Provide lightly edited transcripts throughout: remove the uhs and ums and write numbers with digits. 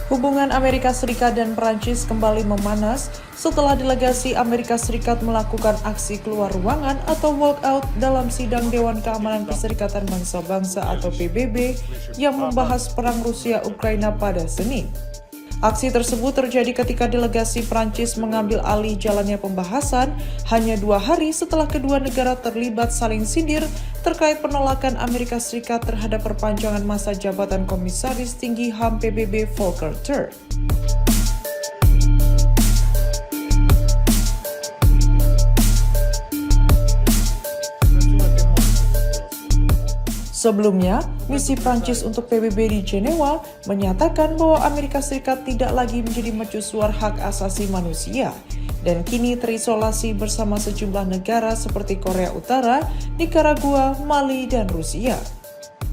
Hubungan Amerika Serikat dan Perancis kembali memanas setelah delegasi Amerika Serikat melakukan aksi keluar ruangan atau walkout dalam sidang Dewan Keamanan Perserikatan Bangsa-Bangsa atau PBB yang membahas perang Rusia-Ukraina pada Senin. Aksi tersebut terjadi ketika delegasi Prancis mengambil alih jalannya pembahasan hanya 2 hari setelah kedua negara terlibat saling sindir terkait penolakan Amerika Serikat terhadap perpanjangan masa jabatan Komisaris Tinggi HAM PBB Volker Turk. Sebelumnya, misi Prancis untuk PBB di Jenewa menyatakan bahwa Amerika Serikat tidak lagi menjadi mercusuar hak asasi manusia dan kini terisolasi bersama sejumlah negara seperti Korea Utara, Nicaragua, Mali, dan Rusia.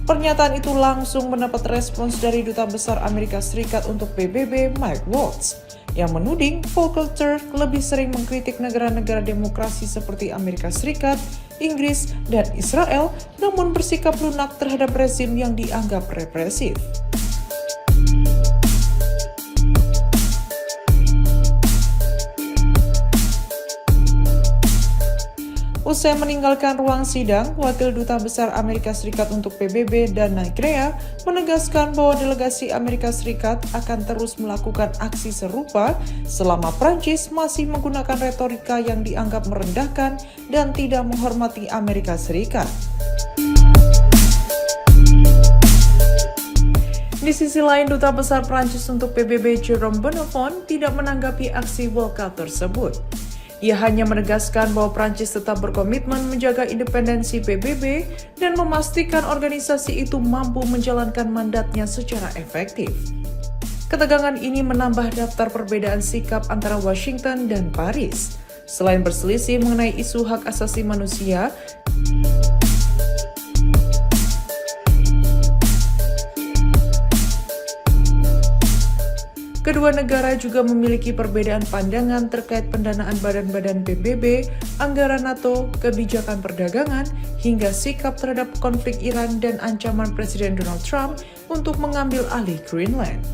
Pernyataan itu langsung mendapat respons dari Duta Besar Amerika Serikat untuk PBB Mike Waltz yang menuding Volker Turk lebih sering mengkritik negara-negara demokrasi seperti Amerika Serikat, Inggris, dan Israel, namun bersikap lunak terhadap rezim yang dianggap represif. Usai meninggalkan ruang sidang, Wakil Duta Besar Amerika Serikat untuk PBB Dana Grea menegaskan bahwa delegasi Amerika Serikat akan terus melakukan aksi serupa selama Prancis masih menggunakan retorika yang dianggap merendahkan dan tidak menghormati Amerika Serikat. Di sisi lain, Duta Besar Prancis untuk PBB Jérôme Bonnafont tidak menanggapi aksi walkout tersebut. Ia hanya menegaskan bahwa Prancis tetap berkomitmen menjaga independensi PBB dan memastikan organisasi itu mampu menjalankan mandatnya secara efektif. Ketegangan ini menambah daftar perbedaan sikap antara Washington dan Paris. Selain berselisih mengenai isu hak asasi manusia, kedua negara juga memiliki perbedaan pandangan terkait pendanaan badan-badan PBB, anggaran NATO, kebijakan perdagangan, hingga sikap terhadap konflik Iran dan ancaman Presiden Donald Trump untuk mengambil alih Greenland.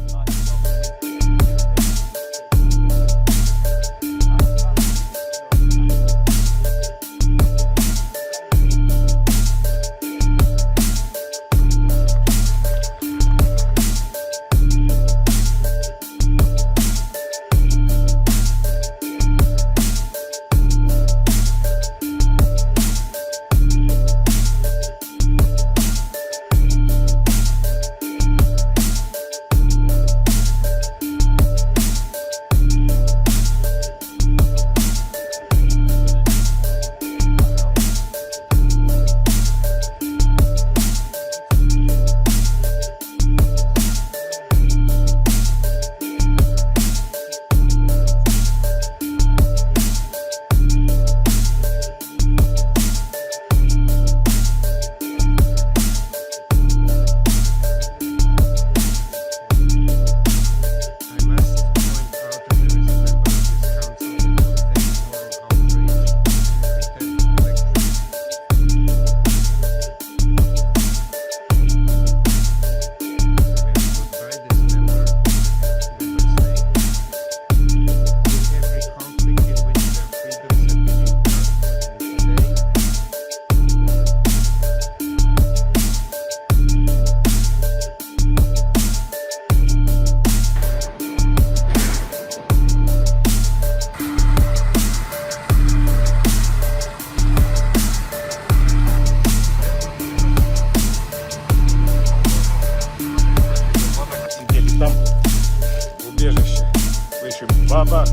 Бабах.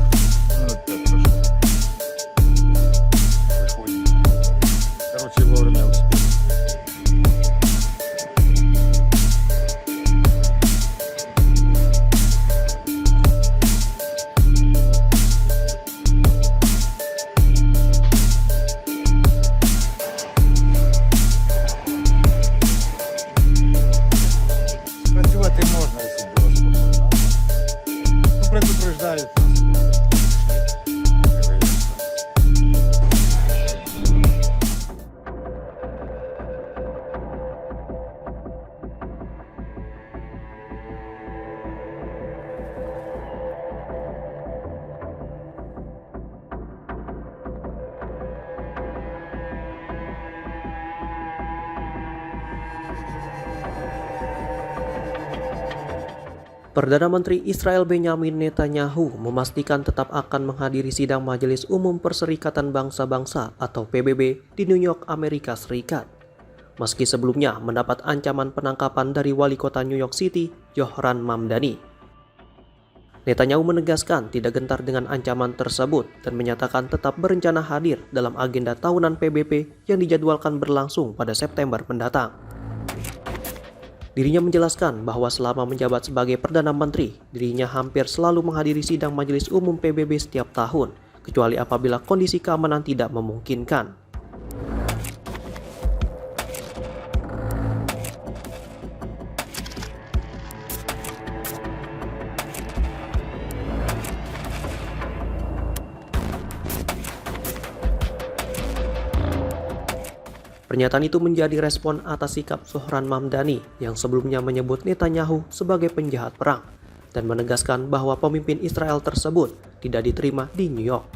Минут 5 прошло. Выходим. Короче, вовремя успел. Працювати можна, якщо було спокійно. Ну, предупреждають нас. Perdana Menteri Israel Benyamin Netanyahu memastikan tetap akan menghadiri sidang Majelis Umum Perserikatan Bangsa-Bangsa atau PBB di New York, Amerika Serikat. Meski sebelumnya mendapat ancaman penangkapan dari wali kota New York City, Zohran Mamdani. Netanyahu menegaskan tidak gentar dengan ancaman tersebut dan menyatakan tetap berencana hadir dalam agenda tahunan PBB yang dijadwalkan berlangsung pada September mendatang. Dirinya menjelaskan bahwa selama menjabat sebagai Perdana Menteri, dirinya hampir selalu menghadiri sidang Majelis Umum PBB setiap tahun, kecuali apabila kondisi keamanan tidak memungkinkan. Pernyataan itu menjadi respon atas sikap Zohran Mamdani yang sebelumnya menyebut Netanyahu sebagai penjahat perang dan menegaskan bahwa pemimpin Israel tersebut tidak diterima di New York.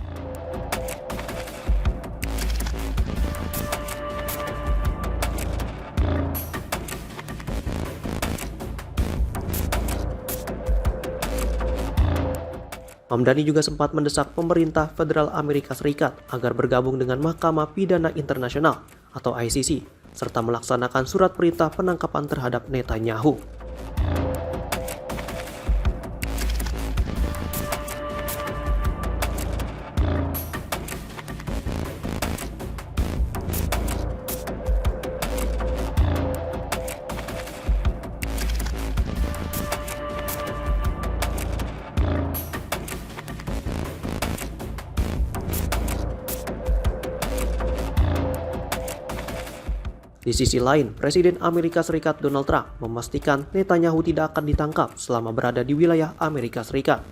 Mamdani juga sempat mendesak pemerintah federal Amerika Serikat agar bergabung dengan Mahkamah Pidana Internasional atau ICC, serta melaksanakan surat perintah penangkapan terhadap Netanyahu. Di sisi lain, Presiden Amerika Serikat Donald Trump memastikan Netanyahu tidak akan ditangkap selama berada di wilayah Amerika Serikat.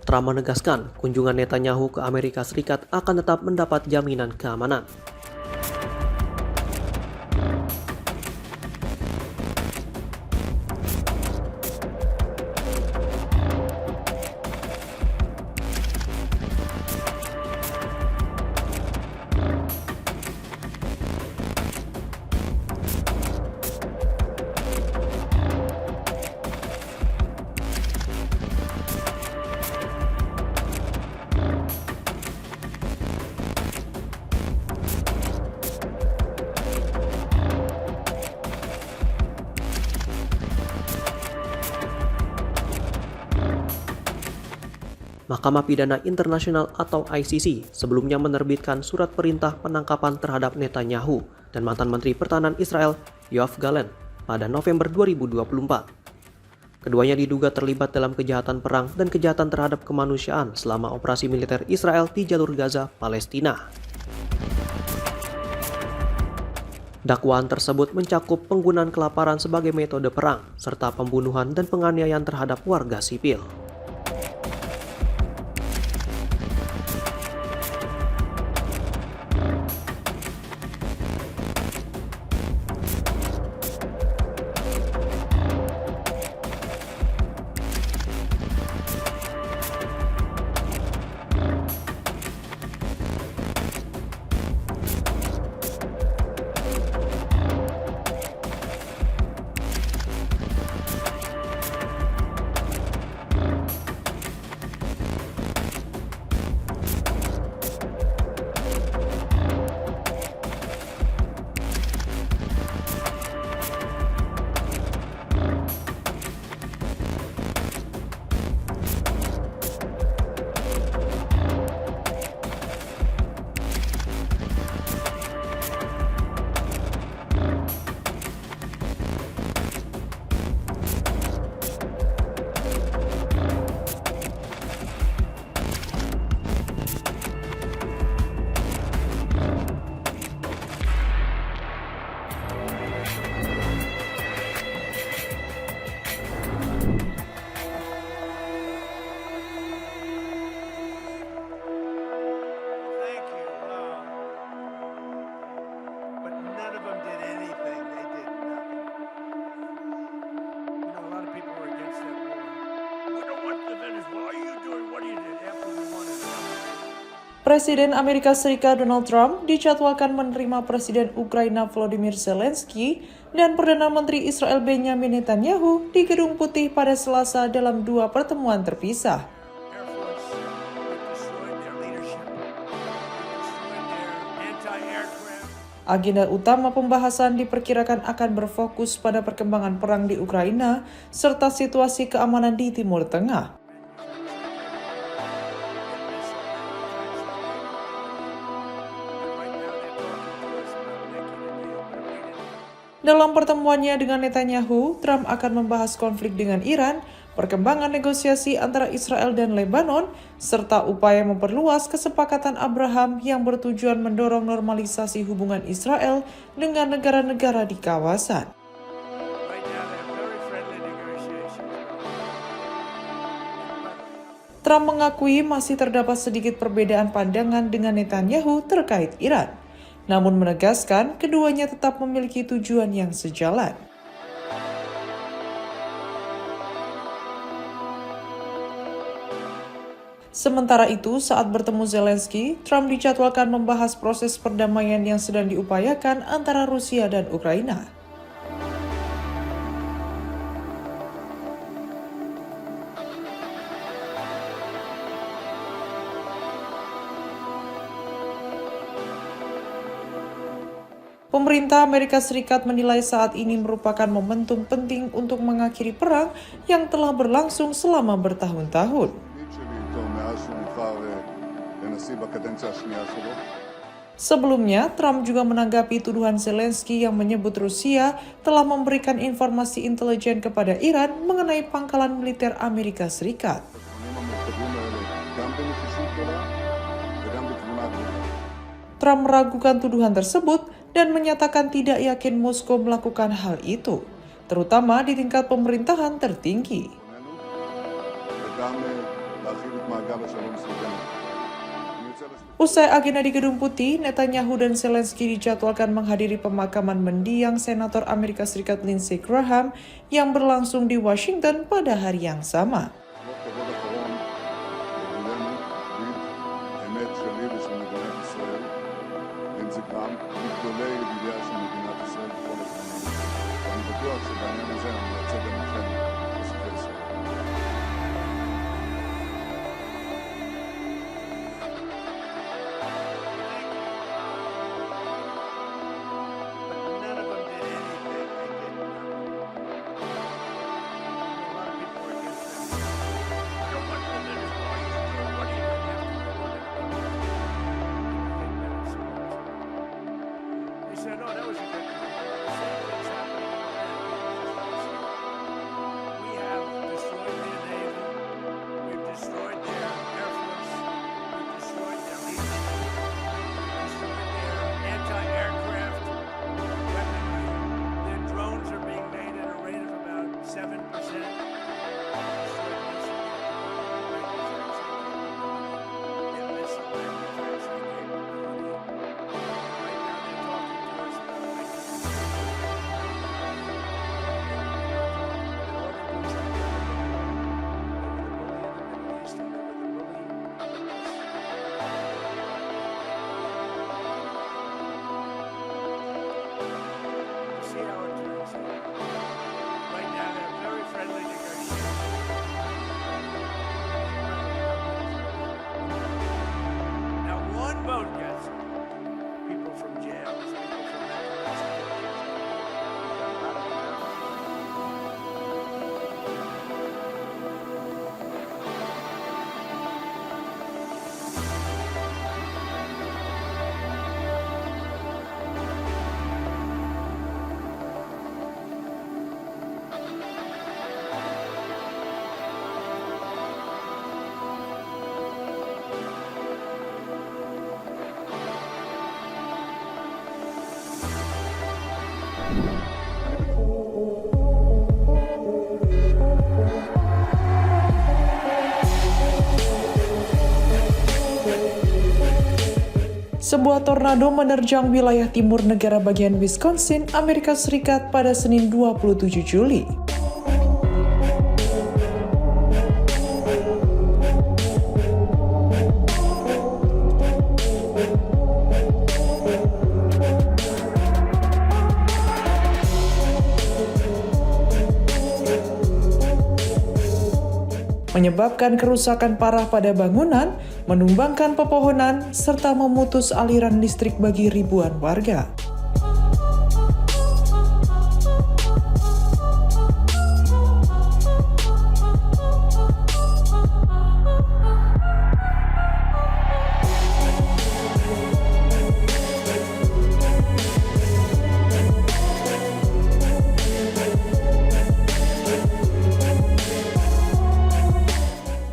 Trump menegaskan kunjungan Netanyahu ke Amerika Serikat akan tetap mendapat jaminan keamanan. Mahkamah Pidana Internasional atau ICC sebelumnya menerbitkan surat perintah penangkapan terhadap Netanyahu dan mantan Menteri Pertahanan Israel Yoav Gallant pada November 2024. Keduanya diduga terlibat dalam kejahatan perang dan kejahatan terhadap kemanusiaan selama operasi militer Israel di jalur Gaza, Palestina. Dakwaan tersebut mencakup penggunaan kelaparan sebagai metode perang, serta pembunuhan dan penganiayaan terhadap warga sipil. Presiden Amerika Serikat Donald Trump dijadwalkan menerima Presiden Ukraina Volodymyr Zelensky dan Perdana Menteri Israel Benjamin Netanyahu di Gedung Putih pada Selasa dalam 2 pertemuan terpisah. Agenda utama pembahasan diperkirakan akan berfokus pada perkembangan perang di Ukraina serta situasi keamanan di Timur Tengah. Dalam pertemuannya dengan Netanyahu, Trump akan membahas konflik dengan Iran, perkembangan negosiasi antara Israel dan Lebanon, serta upaya memperluas kesepakatan Abraham yang bertujuan mendorong normalisasi hubungan Israel dengan negara-negara di kawasan. Trump mengakui masih terdapat sedikit perbedaan pandangan dengan Netanyahu terkait Iran, namun menegaskan keduanya tetap memiliki tujuan yang sejalan. Sementara itu, saat bertemu Zelensky, Trump dijadwalkan membahas proses perdamaian yang sedang diupayakan antara Rusia dan Ukraina. Pemerintah Amerika Serikat menilai saat ini merupakan momentum penting untuk mengakhiri perang yang telah berlangsung selama bertahun-tahun. Sebelumnya, Trump juga menanggapi tuduhan Zelensky yang menyebut Rusia telah memberikan informasi intelijen kepada Iran mengenai pangkalan militer Amerika Serikat. Trump meragukan tuduhan tersebut dan menyatakan tidak yakin Moskow melakukan hal itu, terutama di tingkat pemerintahan tertinggi. Usai agenda di Gedung Putih, Netanyahu dan Zelensky dijadwalkan menghadiri pemakaman mendiang Senator Amerika Serikat Lindsey Graham yang berlangsung di Washington pada hari yang sama. Sebuah tornado menerjang wilayah timur negara bagian Wisconsin, Amerika Serikat pada Senin 27 Juli. menyebabkan kerusakan parah pada bangunan, menumbangkan pepohonan, serta memutus aliran listrik bagi ribuan warga.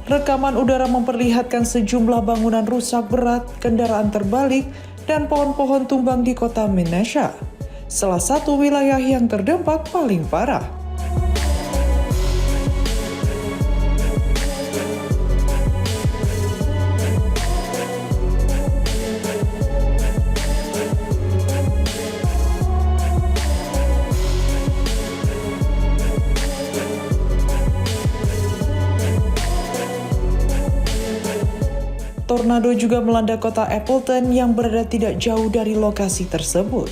Rekaman udara memperlihatkan sejumlah bangunan rusak berat, kendaraan terbalik, dan pohon-pohon tumbang di kota Menasha, salah satu wilayah yang terdampak paling parah. Tornado juga melanda kota Appleton yang berada tidak jauh dari lokasi tersebut.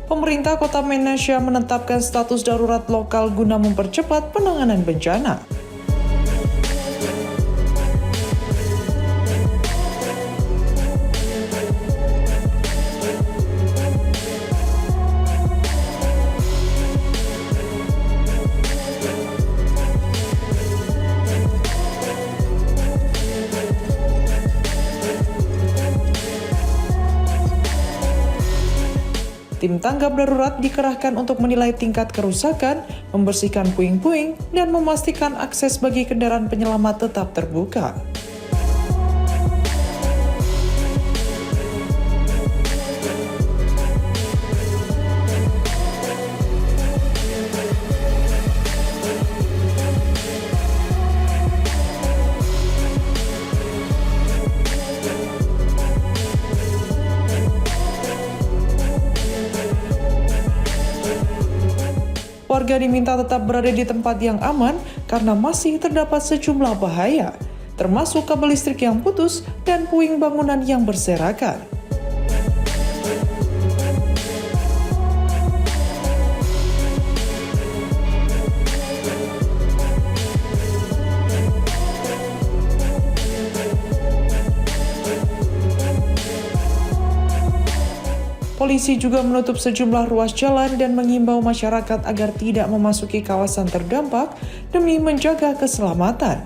Pemerintah kota Menasha menetapkan status darurat lokal guna mempercepat penanganan bencana. Tim tanggap darurat dikerahkan untuk menilai tingkat kerusakan, membersihkan puing-puing, dan memastikan akses bagi kendaraan penyelamat tetap terbuka. Warga diminta tetap berada di tempat yang aman karena masih terdapat sejumlah bahaya, termasuk kabel listrik yang putus dan puing bangunan yang berserakan. Polisi juga menutup sejumlah ruas jalan dan mengimbau masyarakat agar tidak memasuki kawasan terdampak demi menjaga keselamatan.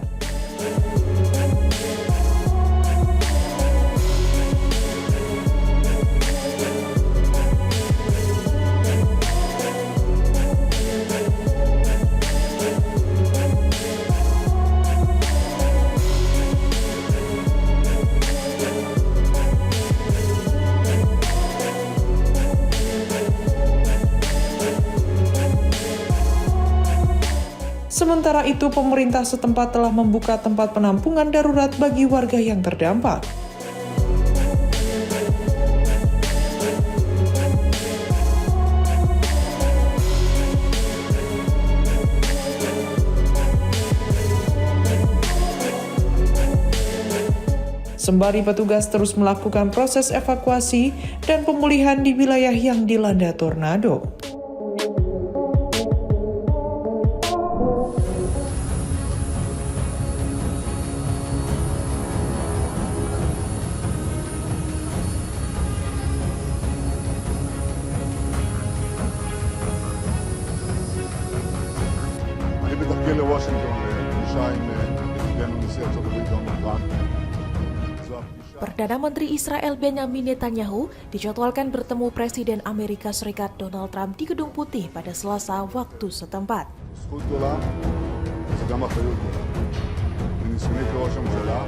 Sementara itu, pemerintah setempat telah membuka tempat penampungan darurat bagi warga yang terdampak. Sembari petugas terus melakukan proses evakuasi dan pemulihan di wilayah yang dilanda tornado. אני בתחקיר לוושינגטון לפגישה עם ידידנו נשיא ארצות הברית דונלד טראמפ. Perdana Menteri Israel Benjamin Netanyahu dijadwalkan bertemu Presiden Amerika Serikat Donald Trump di Gedung Putih pada Selasa waktu setempat. זכות גדולה, זה גם אחריות גדולה. מניסיוני כראש הממשלה,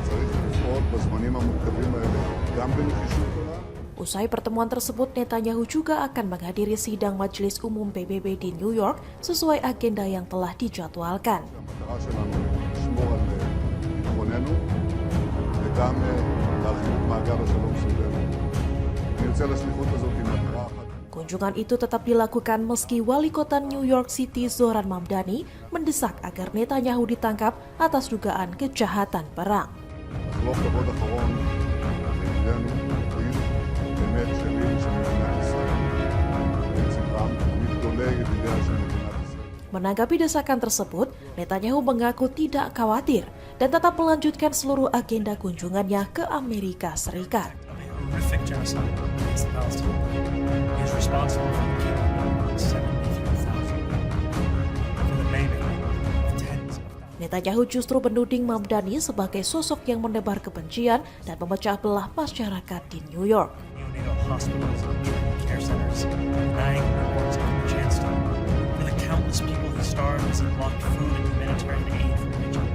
צריך לפעול בזמנים המורכבים האלה, גם בנחישות גדולה. Usai pertemuan tersebut, Netanyahu juga akan menghadiri sidang Majelis Umum PBB di New York sesuai agenda yang telah dijadwalkan. המטרה שלנו לשמור על ביטחוננו וגם להרחיב את מעגל השלום סביבנו. אני יוצא לשליחות הזאת עם מטרה אחת. Kunjungan itu tetap dilakukan meski wali kota New York City Zohran Mamdani mendesak agar Netanyahu ditangkap atas dugaan kejahatan perang. לחלוק כבוד אחרון לידידנו הטובים, באמת שלי ושל מדינת ישראל, ונציבם מגדולי ידידיה של מדינת ישראל. Menanggapi desakan tersebut, Netanyahu mengaku tidak khawatir dan tetap melanjutkan seluruh agenda kunjungannya ke Amerika Serikat. Horrific genocide against the Palestinians. He is responsible for the killing of 73,000, for the maiming of tens of thousands. Netanyahu justru menuding Mamdani sebagai sosok yang menebar kebencian dan memecah belah masyarakat di New York. Neonatal hospitals and treatment care centers, denying reports of the chance to, for the countless people who starved as he blocked food and humanitarian aid from reaching,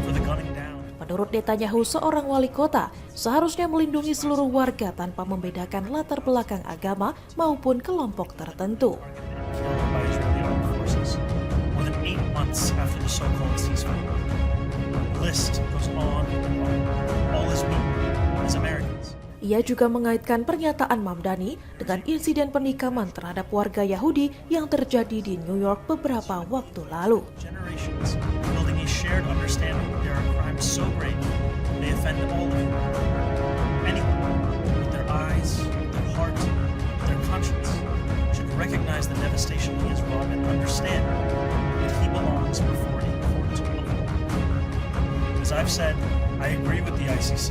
for the gunning down. Menurut Netanyahu, seorang wali kota seharusnya melindungi seluruh warga tanpa membedakan latar belakang agama maupun kelompok tertentu. Killed by Israeli armed forces more than 8 months after the so-called ceasefire. The list goes on and on. All is we, as Americans. Ia juga mengaitkan pernyataan Mamdani dengan insiden penikaman terhadap warga Yahudi yang terjadi di New York beberapa waktu lalu. Generations building a shared understanding that there are crimes so great they offend all of humanity. Anyone with their eyes, their heart, their conscience should recognize the devastation he has wrought and understand that he belongs before a court of law. As I've said, I agree with the ICC.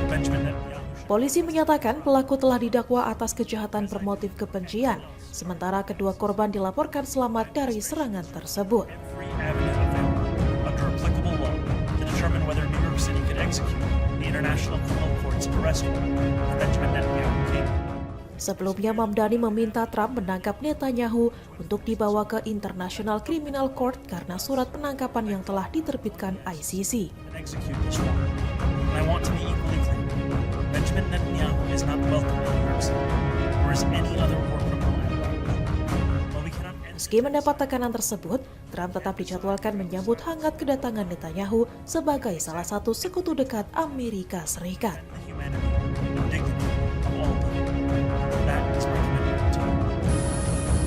Benjamin Netanyahu. Polisi menyatakan pelaku telah didakwa atas kejahatan bermotif kebencian, sementara kedua korban dilaporkan selamat dari serangan tersebut. Every avenue available under applicable law to determine whether New York City could execute the International Criminal Court's arrest warrant for Benjamin Netanyahu came. Sebelumnya, Mamdani meminta Trump menangkap Netanyahu untuk dibawa ke International Criminal Court karena surat penangkapan yang telah diterbitkan ICC. And execute this warrant. And I want to be equally clear. Benjamin Netanyahu is not welcome in New York City, or as any other war criminal at large. While we cannot end Meski mendapat tekanan tersebut, Trump tetap dijadwalkan menyambut hangat kedatangan Netanyahu sebagai salah satu sekutu dekat Amerika Serikat. the humanity and dignity of all people. That is my commitment to you.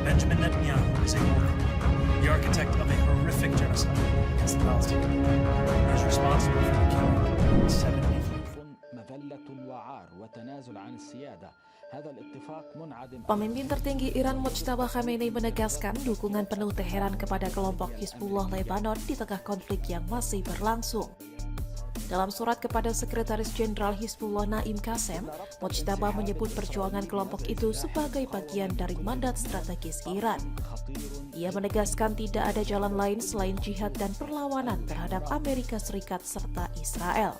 Benjamin Netanyahu is a war criminal, the architect of a horrific genocide against the Palestinians. He is responsible for the killing of 73,000. مذلة وعار وتنازل عن السيادة. هذا الاتفاق منعدم. Pemimpin tertinggi Iran Mojtaba Khamenei menegaskan dukungan penuh Teheran kepada kelompok Hizbullah Lebanon di tengah konflik yang masih berlangsung. Dalam surat kepada Sekretaris Jenderal Hizbullah Naim Qassem, Mojtaba menyebut perjuangan kelompok itu sebagai bagian dari mandat strategis Iran. Ia menegaskan tidak ada jalan lain selain jihad dan perlawanan terhadap Amerika Serikat serta Israel.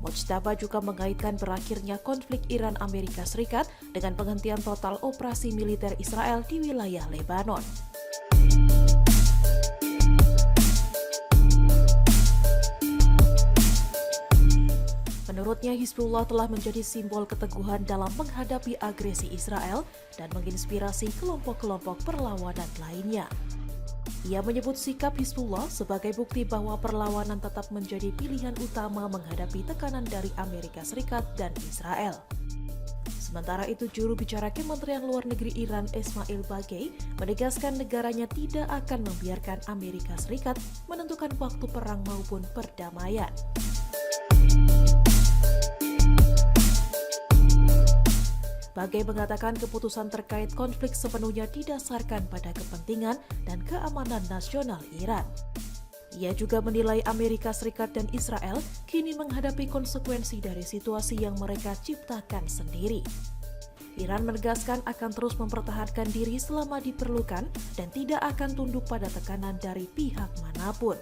Mojtaba juga mengaitkan berakhirnya konflik Iran-Amerika Serikat dengan penghentian total operasi militer Israel di wilayah Lebanon. Menurutnya, Hizbullah telah menjadi simbol keteguhan dalam menghadapi agresi Israel dan menginspirasi kelompok-kelompok perlawanan lainnya. Ia menyebut sikap Hizbullah sebagai bukti bahwa perlawanan tetap menjadi pilihan utama menghadapi tekanan dari Amerika Serikat dan Israel. Sementara itu, juru bicara Kementerian Luar Negeri Iran Ismail Bagei menegaskan negaranya tidak akan membiarkan Amerika Serikat menentukan waktu perang maupun perdamaian. Bagei mengatakan keputusan terkait konflik sepenuhnya didasarkan pada kepentingan dan keamanan nasional Iran. Ia juga menilai Amerika Serikat dan Israel kini menghadapi konsekuensi dari situasi yang mereka ciptakan sendiri. Iran menegaskan akan terus mempertahankan diri selama diperlukan dan tidak akan tunduk pada tekanan dari pihak manapun.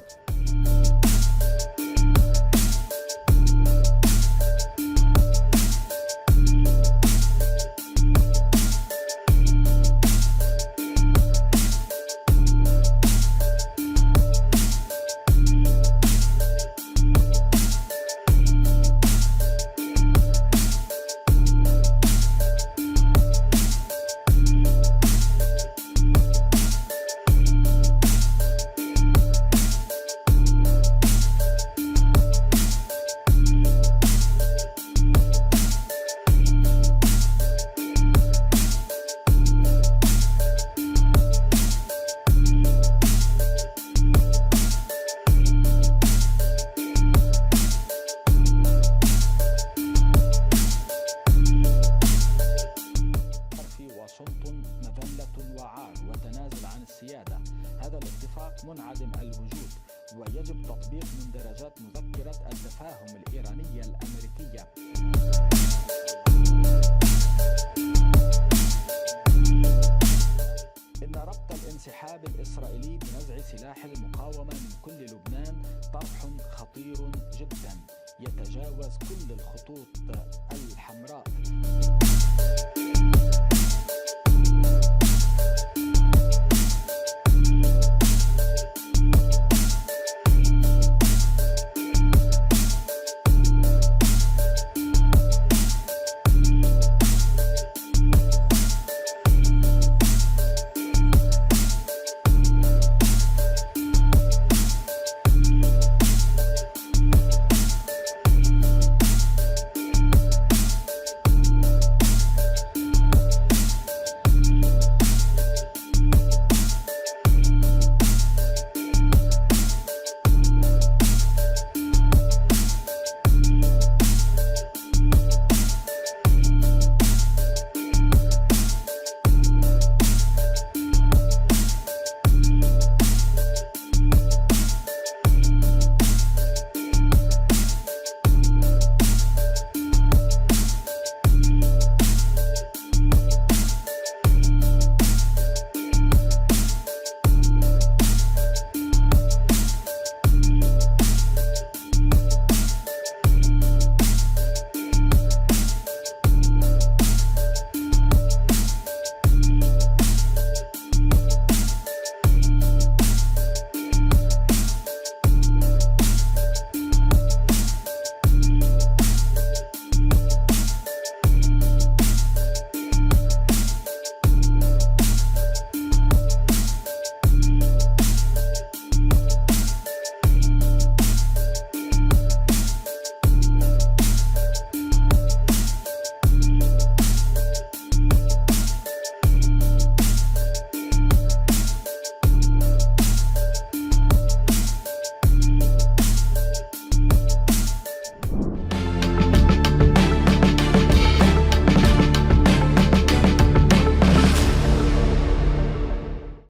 وتنازل عن السيادة. هذا الاتفاق منعدم الوجود ويجب تطبيق من درجات مذكرة التفاهم الإيرانية الأمريكية.